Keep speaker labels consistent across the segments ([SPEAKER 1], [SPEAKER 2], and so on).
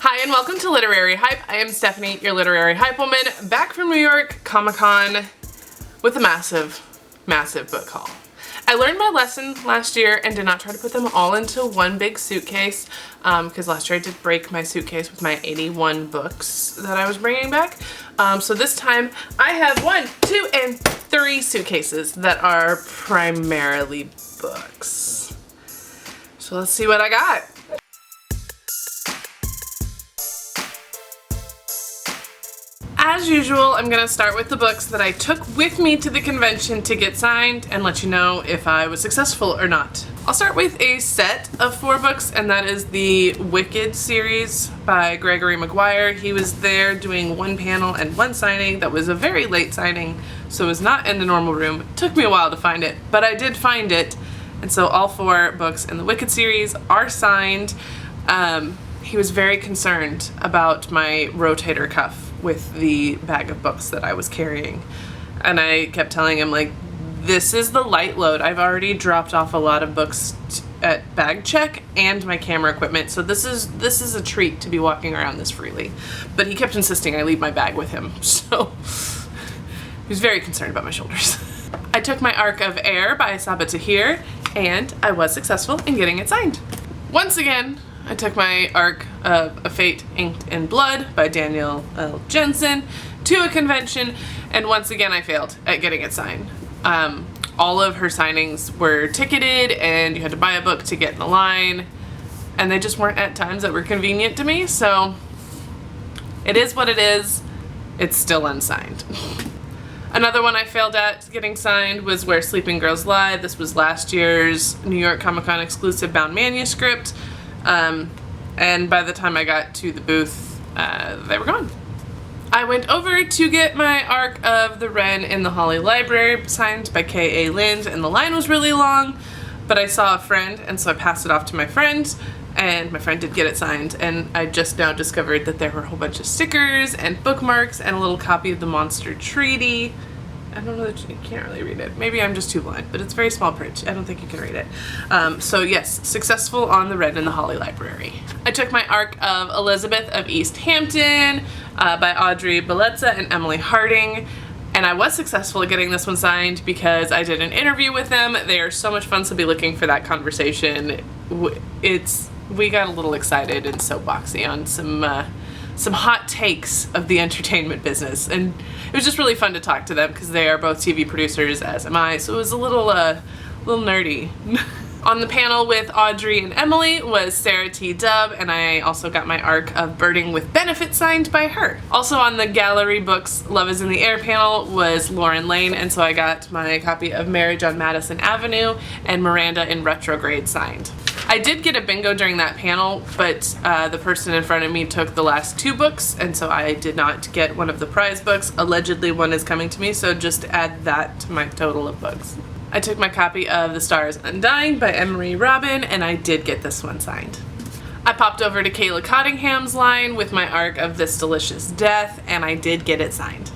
[SPEAKER 1] Hi and welcome to Literary Hype. I am Stephanie, your Literary Hype Woman, back from New York Comic-Con with a massive book haul. I learned my lesson last year and did not try to put them all into one big suitcase because last year I did break my suitcase with my 81 books that I was bringing back. So this time I have 1, 2, and 3 suitcases that are primarily books. So let's see what I got. As usual, I'm going to start with the books that I took with me to the convention to get signed and let you know if I was successful or not. I'll start with a set of 4 books, and that is the Wicked series by Gregory Maguire. He was there doing 1 panel and 1 signing that was a very late signing, so it was not in the normal room. It took me a while to find it, but I did find it, and so all 4 books in the Wicked series are signed. He was very concerned about my rotator cuff with the bag of books that I was carrying, and I kept telling him, like, this is the light load. I've already dropped off a lot of books at bag check and my camera equipment, so this is a treat to be walking around this freely. But he kept insisting I leave my bag with him, so he was very concerned about my shoulders. I took my Arc of Air by Sabaa Tahir, and I was successful in getting it signed. Once again, I took my Arc of A Fate Inked in Blood by Daniel L. Jensen to a convention, and once again I failed at getting it signed. All of her signings were ticketed and you had to buy a book to get in the line, and they just weren't at times that were convenient to me, so it is what it is. It's still unsigned. Another one I failed at getting signed was Where Sleeping Girls Lie. This was last year's New York Comic-Con exclusive bound manuscript. And by the time I got to the booth, they were gone. I went over to get my Arc of The Wren in the Holly Library signed by K.A. Lind, and the line was really long, but I saw a friend, and so I passed it off to my friend, and my friend did get it signed, and I just now discovered that there were a whole bunch of stickers and bookmarks and a little copy of the Monster Treaty. I don't know that you can't really read it. Maybe I'm just too blind, but it's very small print. I don't think you can read it. So yes, successful on the Wren in the Holly Library. I took my Arc of Elizabeth of East Hampton by Audrey Bellezza and Emily Harding, and I was successful at getting this one signed because I did an interview with them. They are so much fun, so be looking for that conversation. We got a little excited and soapboxy on some hot takes of the entertainment business, and it was just really fun to talk to them because they are both TV producers, as am I, so it was a little nerdy. On the panel with Audrey and Emily was Sarah T. Dubb, and I also got my Arc of Birding with Benefit signed by her. Also on the Gallery Books Love is in the Air panel was Lauren Lane, and so I got my copy of Marriage on Madison Avenue and Miranda in Retrograde signed. I did get a bingo during that panel, but the person in front of me took the last 2 books, and so I did not get one of the prize books. Allegedly one is coming to me, so just add that to my total of books. I took my copy of The Stars Undying by Emery Robin, and I did get this one signed. I popped over to Kayla Cottingham's line with my Arc of This Delicious Death, and I did get it signed.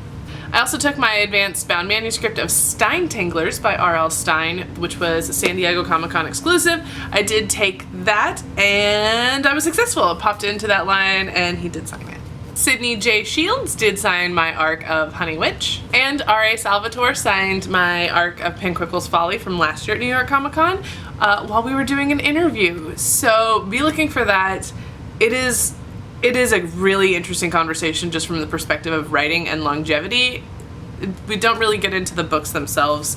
[SPEAKER 1] I also took my advanced bound manuscript of Steintanglers by R.L. Stein, which was a San Diego Comic-Con exclusive. I did take that, and I was successful. I popped into that line, and he did sign it. Sydney J. Shields did sign my Arc of Honey Witch, and R.A. Salvatore signed my Arc of Penquickle's Folly from last year at New York Comic-Con while we were doing an interview. So be looking for that. It is a really interesting conversation just from the perspective of writing and longevity. We don't really get into the books themselves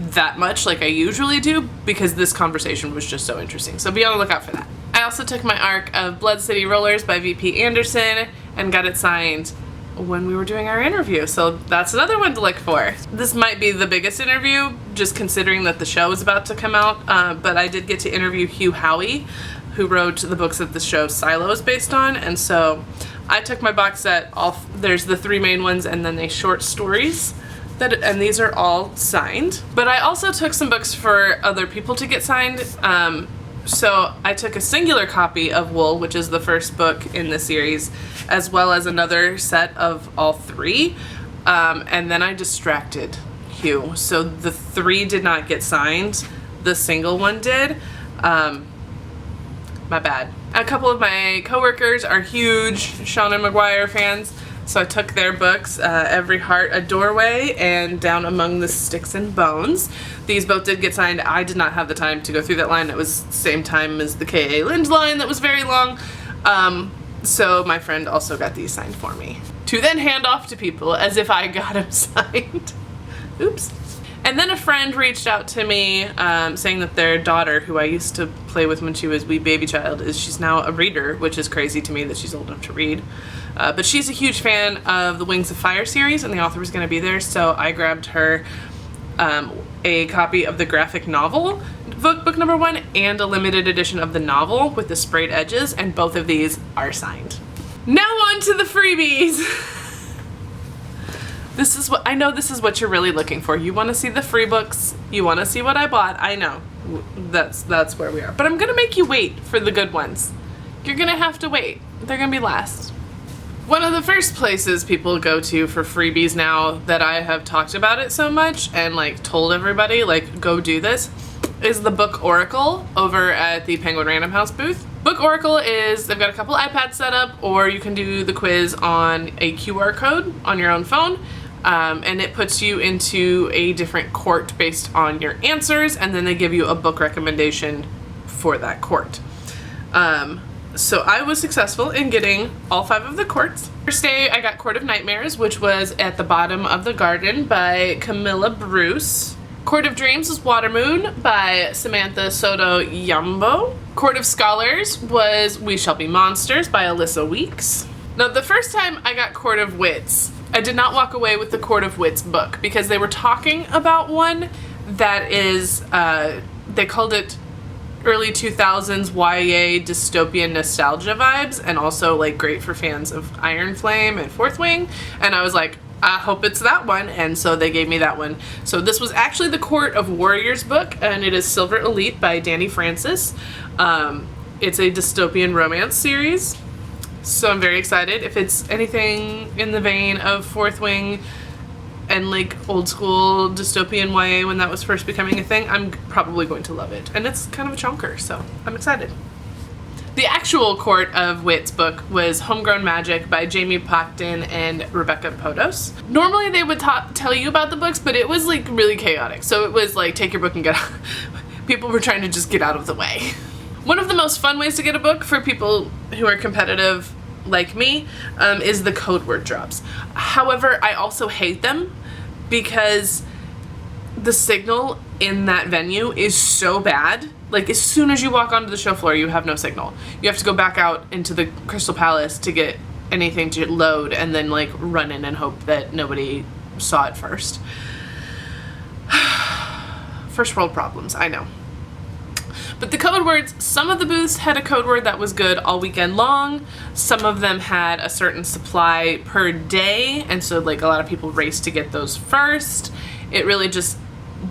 [SPEAKER 1] that much like I usually do because this conversation was just so interesting. So be on the lookout for that. I also took my Arc of Blood City Rollers by V.P. Anderson and got it signed when we were doing our interview. So that's another one to look for. This might be the biggest interview just considering that the show is about to come out, but I did get to interview Hugh Howey, who wrote the books that the show Silo is based on, and so I took my box set. There's the 3 main ones and then the short stories, and these are all signed. But I also took some books for other people to get signed. So I took a singular copy of Wool, which is the first book in the series, as well as another set of all 3, and then I distracted Hugh. So the 3 did not get signed, the single one did. My bad. A couple of my coworkers are huge Seanan McGuire fans, so I took their books, Every Heart a Doorway and Down Among the Sticks and Bones. These both did get signed. I did not have the time to go through that line. It was the same time as the K.A. Lind line that was very long. So my friend also got these signed for me, to then hand off to people as if I got them signed. Oops. And then a friend reached out to me saying that their daughter, who I used to play with when she was wee baby child, she's now a reader, which is crazy to me that she's old enough to read. But she's a huge fan of the Wings of Fire series, and the author was going to be there, so I grabbed her a copy of the graphic novel, book number 1, and a limited edition of the novel with the sprayed edges, and both of these are signed. Now on to the freebies! This is what I know. This is what you're really looking for. You want to see the free books. You want to see what I bought. I know. That's where we are. But I'm gonna make you wait for the good ones. You're gonna have to wait. They're gonna be last. One of the first places people go to for freebies now that I have talked about it so much and like told everybody like go do this is the Book Oracle over at the Penguin Random House booth. Book Oracle is, they've got a couple iPads set up, or you can do the quiz on a QR code on your own phone. And it puts you into a different court based on your answers, and then they give you a book recommendation for that court. So I was successful in getting all 5 of the courts. First day I got Court of Nightmares, which was At the Bottom of the Garden by Camilla Bruce. Court of Dreams was Watermoon by Samantha Soto Yambo. Court of Scholars was We Shall Be Monsters by Alyssa Weeks. Now the first time I got Court of Wits, I did not walk away with the Court of Wits book because they were talking about one that is, they called it early 2000s YA dystopian nostalgia vibes, and also like great for fans of Iron Flame and Fourth Wing, and I was like, I hope it's that one, and so they gave me that one. So this was actually the Court of Warriors book, and it is Silver Elite by Danny Francis. It's a dystopian romance series. So I'm very excited. If it's anything in the vein of Fourth Wing and like old school dystopian YA when that was first becoming a thing, I'm probably going to love it. And it's kind of a chunker, so I'm excited. The actual Court of Wits book was Homegrown Magic by Jamie Pocton and Rebecca Podos. Normally they would tell you about the books, but it was like really chaotic. So it was like, take your book and get out. People were trying to just get out of the way. One of the most fun ways to get a book for people who are competitive like me is the code word drops. However, I also hate them because the signal in that venue is so bad. Like as soon as you walk onto the show floor, you have no signal. You have to go back out into the Crystal Palace to get anything to load and then like run in and hope that nobody saw it first. First world problems, I know. But the code words, some of the booths had a code word that was good all weekend long. Some of them had a certain supply per day, and so like a lot of people raced to get those first. It really just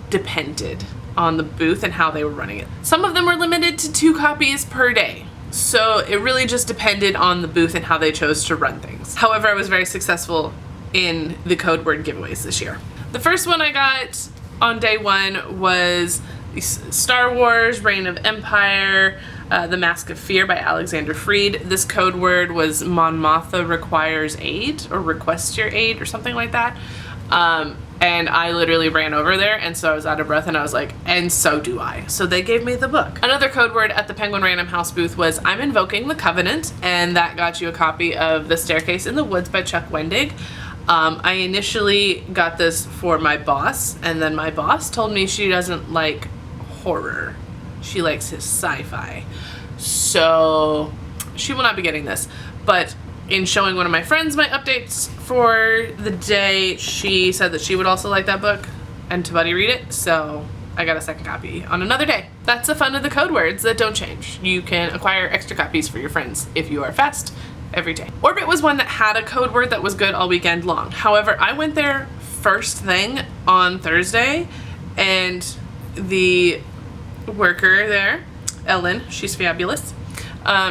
[SPEAKER 1] depended on the booth and how they were running it. Some of them were limited to 2 copies per day. So it really just depended on the booth and how they chose to run things. However, I was very successful in the code word giveaways this year. The first one I got on day 1 was Star Wars, Reign of Empire, The Mask of Fear by Alexander Freed. This code word was Mon Mothma requires aid, or request your aid, or something like that. And I literally ran over there, and so I was out of breath, and I was like, and so do I. So they gave me the book. Another code word at the Penguin Random House booth was I'm Invoking the Covenant, and that got you a copy of The Staircase in the Woods by Chuck Wendig. I initially got this for my boss, and then my boss told me she doesn't like horror. She likes his sci-fi. So she will not be getting this. But in showing one of my friends my updates for the day, she said that she would also like that book and to buddy read it. So I got a second copy on another day. That's the fun of the code words that don't change. You can acquire extra copies for your friends if you are fast every day. Orbit was one that had a code word that was good all weekend long. However, I went there first thing on Thursday, and the worker there, Ellen, she's fabulous,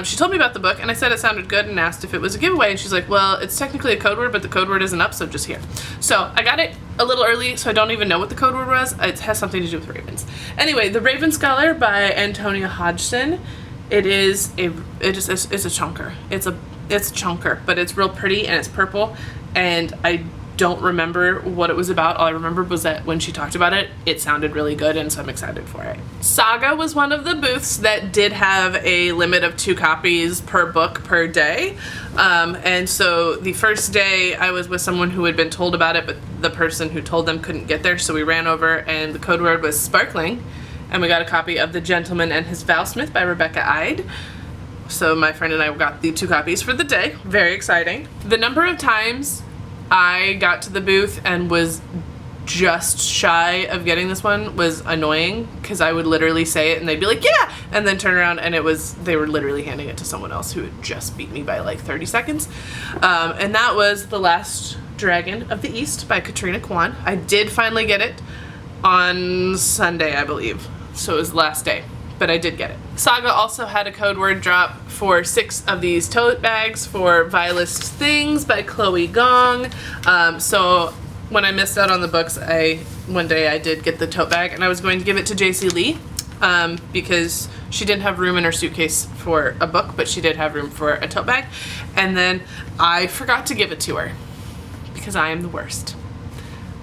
[SPEAKER 1] she told me about the book, and I said it sounded good and asked if it was a giveaway, and she's like, well, it's technically a code word, but the code word isn't up, so just here. So I got it a little early, so I don't even know what the code word was. It has something to do with ravens. Anyway, The Raven Scholar by Antonia Hodgson It is a chunker. It's a chunker, but it's real pretty and it's purple, and I don't remember what it was about. All I remember was that when she talked about it, it sounded really good, and so I'm excited for it. Saga was one of the booths that did have a limit of 2 copies per book per day. And so the first day I was with someone who had been told about it, but the person who told them couldn't get there, so we ran over and the code word was sparkling, and we got a copy of The Gentleman and His Vowsmith by Rebecca Ide. So my friend and I got the 2 copies for the day. Very exciting. The number of times I got to the booth and was just shy of getting this one was annoying, because I would literally say it and they'd be like, yeah, and then turn around and they were literally handing it to someone else who had just beat me by like 30 seconds. And that was The Last Dragon of the East by Katrina Kwan. I did finally get it on Sunday, I believe. So it was the last day, but I did get it. Saga also had a code word drop for 6 of these tote bags for Vilest Things by Chloe Gong. So when I missed out on the books, one day I did get the tote bag, and I was going to give it to JC Lee because she didn't have room in her suitcase for a book, but she did have room for a tote bag. And then I forgot to give it to her because I am the worst.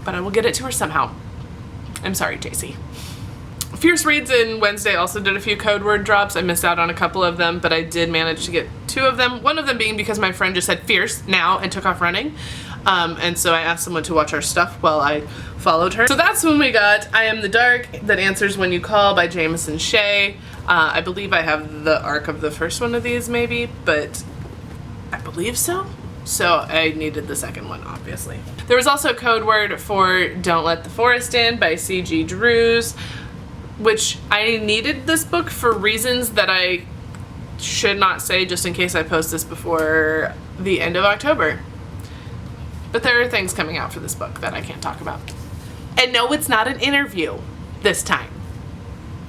[SPEAKER 1] But I will get it to her somehow. I'm sorry, JC. Fierce Reads and Wednesday also did a few code word drops. I missed out on a couple of them, but I did manage to get 2 of them. One of them being because my friend just said fierce now and took off running. And so I asked someone to watch our stuff while I followed her. So that's when we got I Am the Dark That Answers When You Call by Jameson Shea. I believe I have the arc of the first one of these maybe, but I believe so. So I needed the second one, obviously. There was also a code word for Don't Let the Forest In by C.G. Drews, which I needed this book for reasons that I should not say, just in case I post this before the end of October. But there are things coming out for this book that I can't talk about. And no, it's not an interview this time.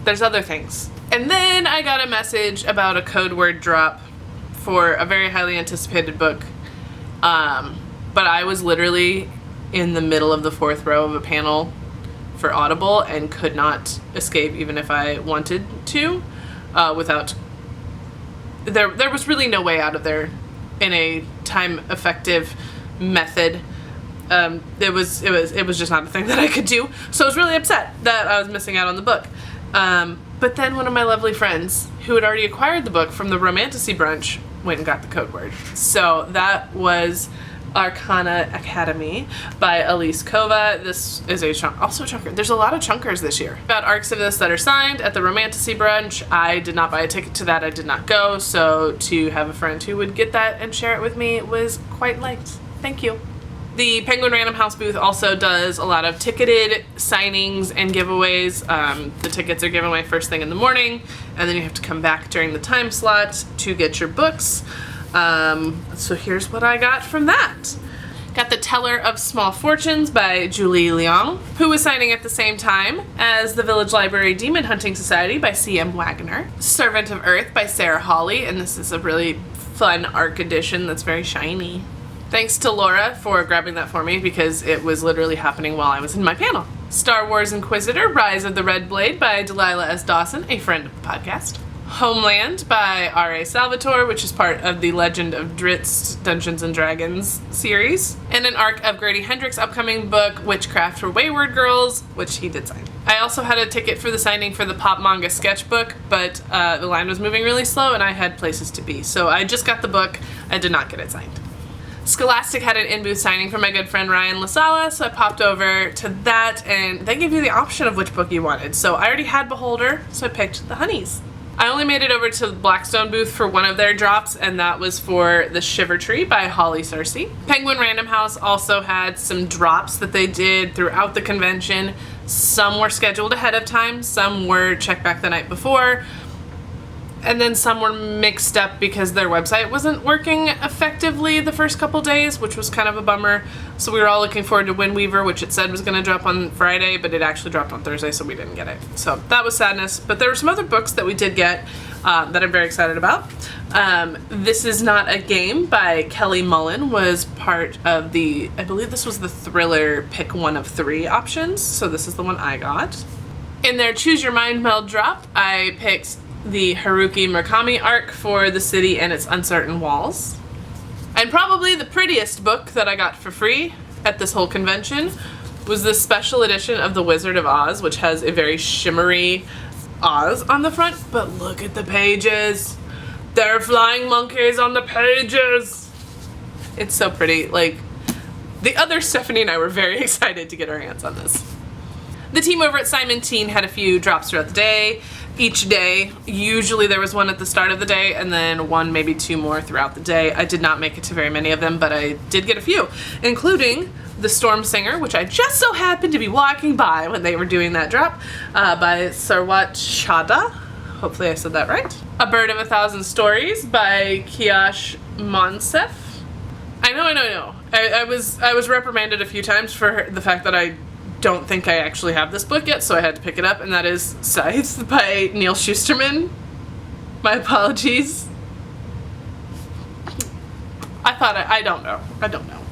[SPEAKER 1] There's other things. And then I got a message about a code word drop for a very highly anticipated book. But I was literally in the middle of the 4th row of a panel for Audible and could not escape even if I wanted to, without there was really no way out of there in a time effective method. It was just not a thing that I could do, so I was really upset that I was missing out on the book. But then one of my lovely friends who had already acquired the book from the Romantasy brunch went and got the code word. So that was Arcana Academy by Elise Kova. This is also a chunker. There's a lot of chunkers this year. Got arcs of this that are signed at the Romantasy brunch. I did not buy a ticket to that. I did not go. So to have a friend who would get that and share it with me was quite liked. Thank you. The Penguin Random House booth also does a lot of ticketed signings and giveaways. The tickets are given away first thing in the morning, and then you have to come back during the time slot to get your books. So here's what I got from that. Got The Teller of Small Fortunes by Julie Leong, who was signing at the same time as The Village Library Demon Hunting Society by C.M. Wagner. Servant of Earth by Sarah Hawley, and this is a really fun ARC edition that's very shiny. Thanks to Laura for grabbing that for me because it was literally happening while I was in my panel. Star Wars Inquisitor, Rise of the Red Blade by Delilah S. Dawson, a friend of the podcast. Homeland by R.A. Salvatore, which is part of the Legend of Drizzt Dungeons & Dragons series. And an arc of Grady Hendrix' upcoming book, Witchcraft for Wayward Girls, which he did sign. I also had a ticket for the signing for the Pop Manga sketchbook, but the line was moving really slow and I had places to be. So I just got the book. I did not get it signed. Scholastic had an in-booth signing for my good friend Ryan LaSala, so I popped over to that, and they gave you the option of which book you wanted. So I already had Beholder, so I picked The Honeys. I only made it over to the Blackstone booth for one of their drops, and that was for The Shiver Tree by Holly Searcy. Penguin Random House also had some drops that they did throughout the convention. Some were scheduled ahead of time, some were checked back the night before, and then some were mixed up because their website wasn't working effectively the first couple days, which was kind of a bummer. So we were all looking forward to Wind Weaver, which it said was going to drop on Friday, but it actually dropped on Thursday, so we didn't get it. So that was sadness. But there were some other books that we did get that I'm very excited about. This Is Not a Game by Kelly Mullen was part of the, I believe this was the thriller pick one of 3 options. So this is the one I got. In their Choose Your Mind Meld drop, I picked the Haruki Murakami arc for The City and Its Uncertain Walls. And probably the prettiest book that I got for free at this whole convention was this special edition of The Wizard of Oz, which has a very shimmery Oz on the front, but look at the pages. There are flying monkeys on the pages. It's so pretty. Like, the other Stephanie and I were very excited to get our hands on this. The team over at Simon Teen had a few drops throughout the day. Each day, usually there was one at the start of the day and then one, maybe two more throughout the day. I did not make it to very many of them, but I did get a few, including The Storm Singer, which I just so happened to be walking by when they were doing that drop, by Sarwat Chadha. Hopefully I said that right. A Bird of a Thousand Stories by Kiash Monsef. I know. I was reprimanded a few times for the fact that I don't think I actually have this book yet, so I had to pick it up, and that is Scythe by Neil Shusterman. My apologies. I don't know.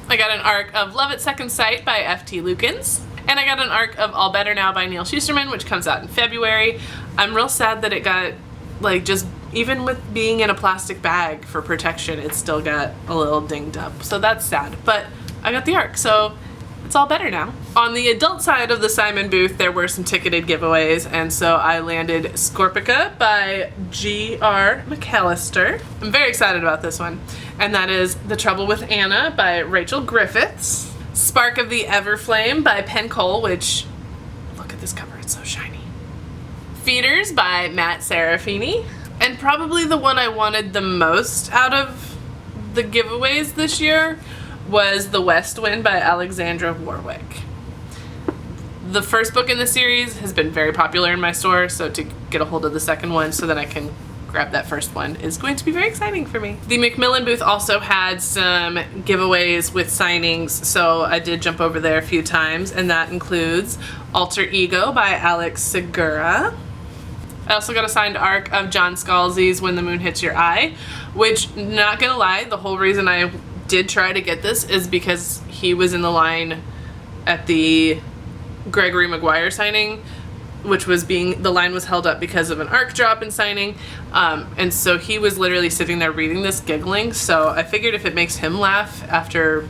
[SPEAKER 1] I got an arc of Love at Second Sight by F.T. Lukens, and I got an arc of All Better Now by Neil Shusterman, which comes out in February. I'm real sad that it got, like, just even with being in a plastic bag for protection, it still got a little dinged up, so that's sad, but I got the arc, so it's all better now. On the adult side of the Simon booth, there were some ticketed giveaways, and so I landed Scorpica by G.R. McAllister. I'm very excited about this one, and that is The Trouble with Anna by Rachel Griffiths. Spark of the Everflame by Penn Cole, which, look at this cover, it's so shiny. Feeders by Matt Serafini. And probably the one I wanted the most out of the giveaways this year was The West Wind by Alexandra Warwick. The first book in the series has been very popular in my store, so to get a hold of the second one so that I can grab that first one is going to be very exciting for me. The Macmillan booth also had some giveaways with signings, so I did jump over there a few times, and that includes Alter Ego by Alex Segura. I also got a signed arc of John Scalzi's When the Moon Hits Your Eye, which, not gonna lie, the whole reason I did try to get this is because he was in the line at the Gregory Maguire signing, which was the line was held up because of an arc drop in signing, and so he was literally sitting there reading this giggling, so I figured if it makes him laugh after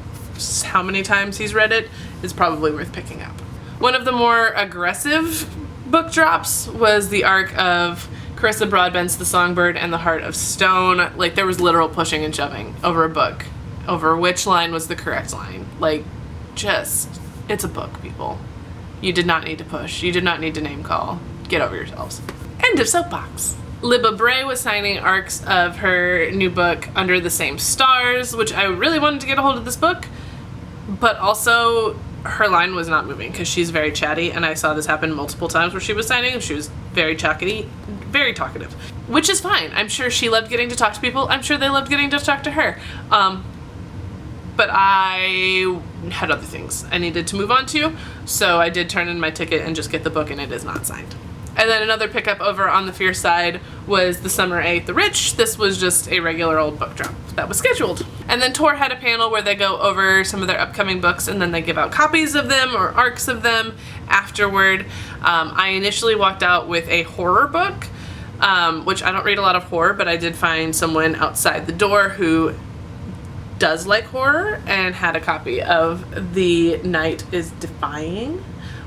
[SPEAKER 1] how many times he's read it, it's probably worth picking up. One of the more aggressive book drops was the arc of Carissa Broadbent's The Songbird and the Heart of Stone. Like, there was literal pushing and shoving over a book, over which line was the correct line. Like, just, it's a book, people. You did not need to push. You did not need to name call. Get over yourselves. End of soapbox. Libba Bray was signing arcs of her new book Under the Same Stars, which I really wanted to get a hold of this book, but also her line was not moving because she's very chatty, and I saw this happen multiple times where she was signing and she was very chatty, very talkative, which is fine. I'm sure she loved getting to talk to people. I'm sure they loved getting to talk to her. But I had other things I needed to move on to, so I did turn in my ticket and just get the book, and it is not signed. And then another pickup over on the Fierce side was The Summer Ate the Rich. This was just a regular old book drop that was scheduled. And then Tor had a panel where they go over some of their upcoming books, and then they give out copies of them or arcs of them afterward. I initially walked out with a horror book, which I don't read a lot of horror, but I did find someone outside the door who does like horror and had a copy of The Night is Defying,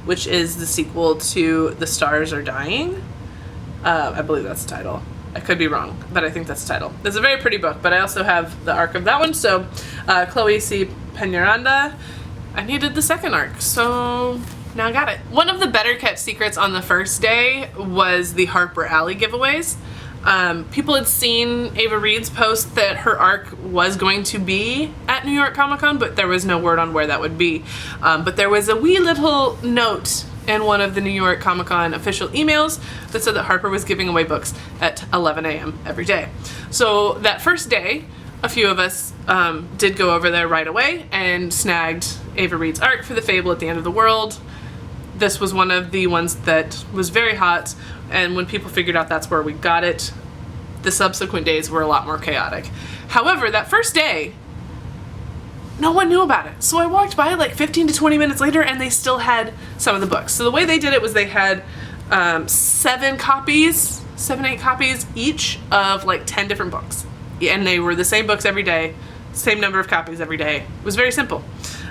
[SPEAKER 1] which is the sequel to The Stars Are Dying. I believe that's the title. I could be wrong, but I think that's the title. It's a very pretty book, but I also have the arc of that one, so Chloe C. Peñaranda. I needed the second arc, so now I got it. One of the better kept secrets on the first day was the Harper Alley giveaways. People had seen Ava Reed's post that her arc was going to be at New York Comic Con, but there was no word on where that would be. But there was a wee little note in one of the New York Comic Con official emails that said that Harper was giving away books at 11 a.m. every day. So that first day, a few of us did go over there right away and snagged Ava Reed's arc for The Fable at the End of the World. This was one of the ones that was very hot, and when people figured out that's where we got it, the subsequent days were a lot more chaotic. However, that first day, no one knew about it. So I walked by like 15 to 20 minutes later and they still had some of the books. So the way they did it was they had 7 copies 7-8 copies each of like 10 different books. And they were the same books every day, same number of copies every day. It was very simple.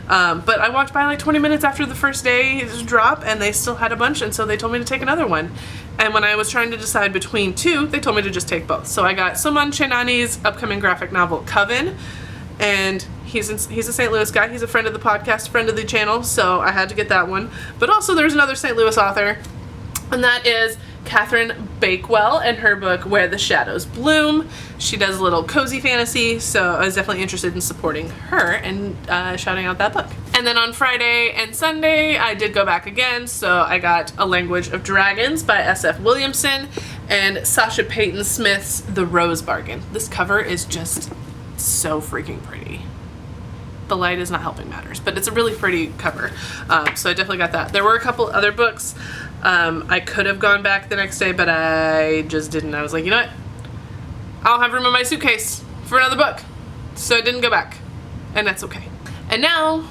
[SPEAKER 1] But I walked by like 20 minutes after the first day's drop and they still had a bunch, and so they told me to take another one. And when I was trying to decide between two, they told me to just take both. So I got Soman Chainani's upcoming graphic novel, Coven, and he's a St. Louis guy. He's a friend of the podcast, friend of the channel, so I had to get that one. But also there's another St. Louis author, and that is Catherine Bakewell and her book Where the Shadows Bloom. She does a little cozy fantasy, so I was definitely interested in supporting her and shouting out that book. And then on Friday and Sunday I did go back again, so I got A Language of Dragons by S.F. Williamson and Sasha Payton Smith's The Rose Bargain. This cover is just so freaking pretty. The light is not helping matters, but it's a really pretty cover. So I definitely got that. There were a couple other books. I could have gone back the next day, but I just didn't. I was like, you know what? I don't have room in my suitcase for another book. So I didn't go back, and that's okay. And now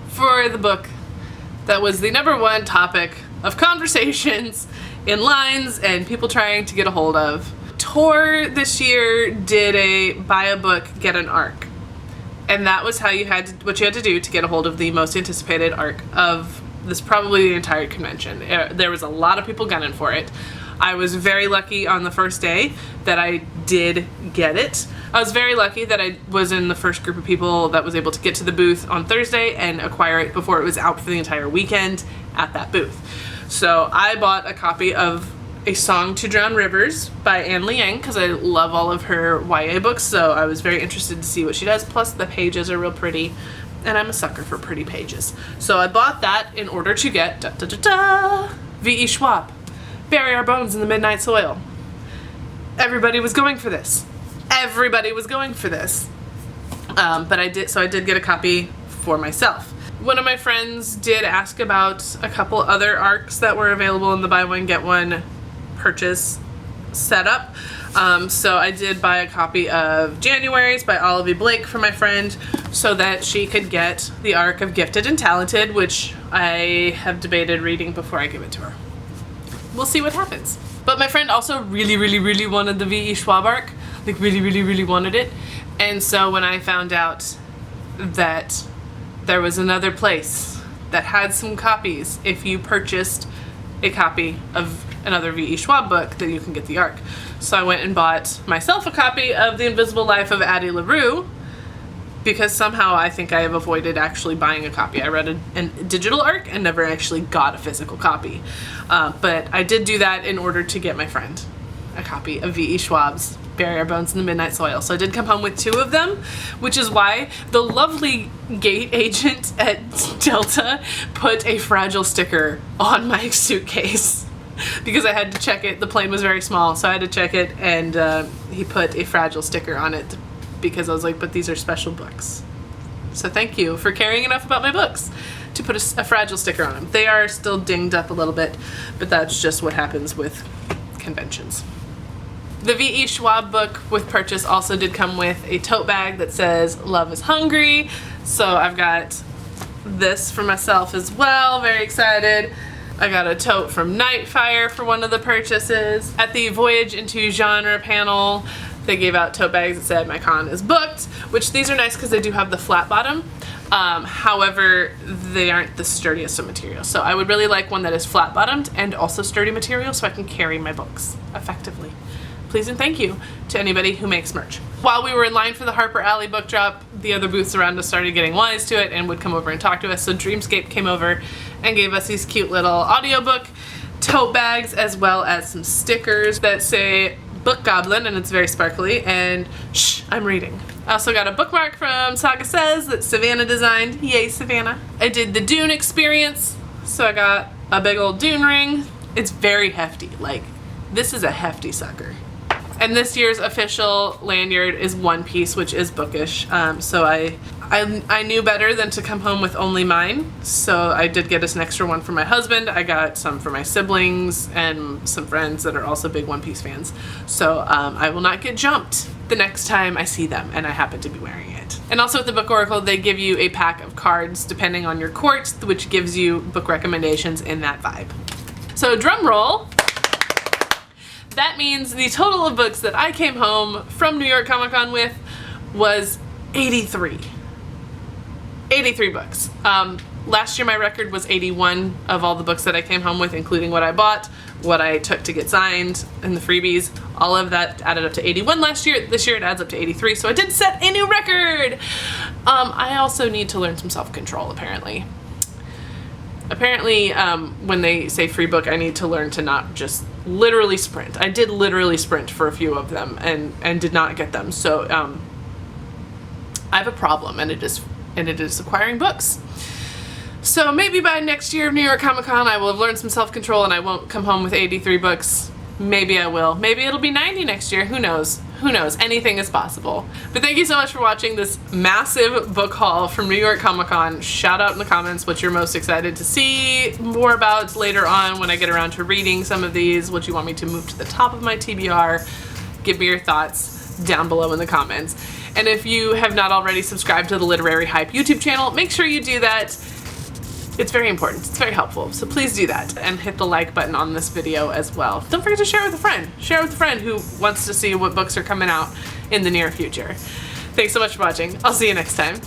[SPEAKER 1] for the book that was the #1 topic of conversations in lines and people trying to get a hold of. Tor this year did a buy a book, get an ARC. And that was how what you had to do to get a hold of the most anticipated ARC of this, probably the entire convention. There was a lot of people gunning for it. I was very lucky on the first day that I did get it. I was very lucky that I was in the first group of people that was able to get to the booth on Thursday and acquire it before it was out for the entire weekend at that booth. So I bought a copy of A Song to Drown Rivers by Anne Liang because I love all of her YA books, so I was very interested to see what she does. Plus the pages are real pretty, and I'm a sucker for pretty pages. So I bought that in order to get V.E. Schwab, Bury Our Bones in the Midnight Soil. Everybody was going for this. Everybody was going for this. But I did get a copy for myself. One of my friends did ask about a couple other ARCs that were available in the buy one get one purchase setup. So I did buy a copy of January's by Olivia Blake for my friend so that she could get the ARC of Gifted and Talented, which I have debated reading before I give it to her. We'll see what happens. But my friend also really wanted the V.E. Schwab ARC. Like really wanted it. And so when I found out that there was another place that had some copies, if you purchased a copy of another V.E. Schwab book, then you can get the ARC. So I went and bought myself a copy of The Invisible Life of Addie LaRue, because somehow I think I have avoided actually buying a copy. I read a digital ARC and never actually got a physical copy. But I did do that in order to get my friend a copy of V.E. Schwab's Bury Our Bones in the Midnight Soil. So I did come home with 2 of them, which is why the lovely gate agent at Delta put a fragile sticker on my suitcase because I had to check it. The plane was very small, so I had to check it, and he put a fragile sticker on it because I was like, but these are special books. So thank you for caring enough about my books to put a fragile sticker on them. They are still dinged up a little bit, but that's just what happens with conventions. The V.E. Schwab book with purchase also did come with a tote bag that says Love is Hungry. So I've got this for myself as well. Very excited. I got a tote from Nightfire for one of the purchases. At the Voyage into Genre panel, they gave out tote bags that said my con is booked, which these are nice because they do have the flat bottom. However, they aren't the sturdiest of materials. So I would really like one that is flat bottomed and also sturdy material so I can carry my books effectively. Please and thank you to anybody who makes merch. While we were in line for the Harper Alley book drop, the other booths around us started getting wise to it and would come over and talk to us. So Dreamscape came over and gave us these cute little audiobook tote bags, as well as some stickers that say Book Goblin, and it's very sparkly, and shh, I'm reading. I also got a bookmark from Saga Says that Savannah designed. Yay, Savannah. I did the Dune experience, so I got a big old Dune ring. It's very hefty. Like, this is a hefty sucker. And this year's official lanyard is One Piece, which is bookish. So I knew better than to come home with only mine. So I did get us an extra one for my husband. I got some for my siblings and some friends that are also big One Piece fans. So I will not get jumped the next time I see them and I happen to be wearing it. And also at the Book Oracle, they give you a pack of cards depending on your court, which gives you book recommendations in that vibe. So drum roll. That means the total of books that I came home from New York Comic Con with was 83. 83 books. Last year my record was 81 of all the books that I came home with, including what I bought, what I took to get signed, and the freebies. All of that added up to 81 last year. This year it adds up to 83, so I did set a new record! I also need to learn some self-control, apparently. Apparently, when they say free book, I need to learn to not just literally sprint. I did literally sprint for a few of them and did not get them, so I have a problem, and it is acquiring books. So maybe by next year of New York Comic Con I will have learned some self-control and I won't come home with 83 books. Maybe I will. Maybe it'll be 90 next year. Who knows? Who knows? Anything is possible. But thank you so much for watching this massive book haul from New York Comic Con. Shout out in the comments what you're most excited to see more about later on when I get around to reading some of these, what you want me to move to the top of my TBR. Give me your thoughts down below in the comments. And if you have not already subscribed to the Literary Hype YouTube channel, make sure you do that. It's very important. It's very helpful. So please do that and hit the like button on this video as well. Don't forget to share with a friend. Share with a friend who wants to see what books are coming out in the near future. Thanks so much for watching. I'll see you next time.